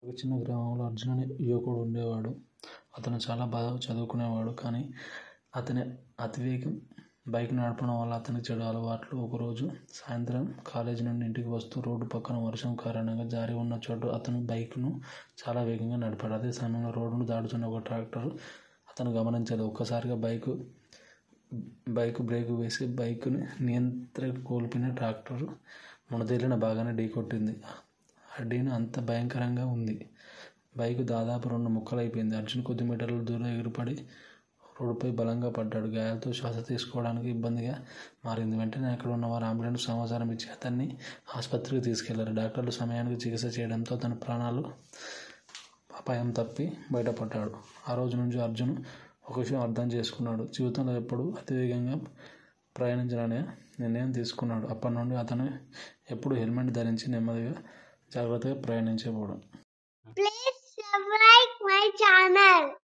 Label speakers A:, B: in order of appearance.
A: ఒక చిన్న గ్రామంలో అర్జున్ అనే యువకుడు ఉండేవాడు. అతను చాలా బాగా చదువుకునేవాడు. కానీ అతని అతివేగం బైక్ నడపడం వల్ల అతనికి చెడు అలవాట్లు. ఒకరోజు సాయంత్రం కాలేజీ నుండి ఇంటికి వస్తూ రోడ్డు పక్కన వర్షం కారణంగా జారి ఉన్న చోటు అతను బైక్ను చాలా వేగంగా నడిపాడు. అదే సమయంలో రోడ్డును దాటుతున్న ఒక ట్రాక్టర్ అతను గమనించలేదు. ఒక్కసారిగా బైక్ బ్రేకు వేసి బైక్ని నియంత్రణ కోల్పోయిన ట్రాక్టర్ మునదేలిన భాగాన్ని ఢీకొట్టింది. ఆ ఢీను అంత భయంకరంగా ఉంది. బైకు దాదాపు 2 ముక్కలైపోయింది. అర్జున్ కొద్ది మీటర్ల దూరం ఎగిరిపడి రోడ్డుపై బలంగా పడ్డాడు. గాయాలతో శ్వాస తీసుకోవడానికి ఇబ్బందిగా మారింది. వెంటనే అక్కడ ఉన్నవారు అంబులెన్స్ సమాచారం ఇచ్చి అతన్ని ఆసుపత్రికి తీసుకెళ్లారు. డాక్టర్లు సమయానికి చికిత్స చేయడంతో అతని ప్రాణాలు అపాయం తప్పి బయటపడ్డాడు. ఆ రోజు నుంచి అర్జున్ ఒక విషయం అర్థం చేసుకున్నాడు. జీవితంలో ఎప్పుడూ అతివేగంగా ప్రయాణించాలనే నిర్ణయం తీసుకున్నాడు. అప్పటి నుండి అతను ఎప్పుడూ హెల్మెట్ ధరించి నెమ్మదిగా జాగ్రత్తగా ప్రయాణించేవాడు.
B: Please subscribe my channel.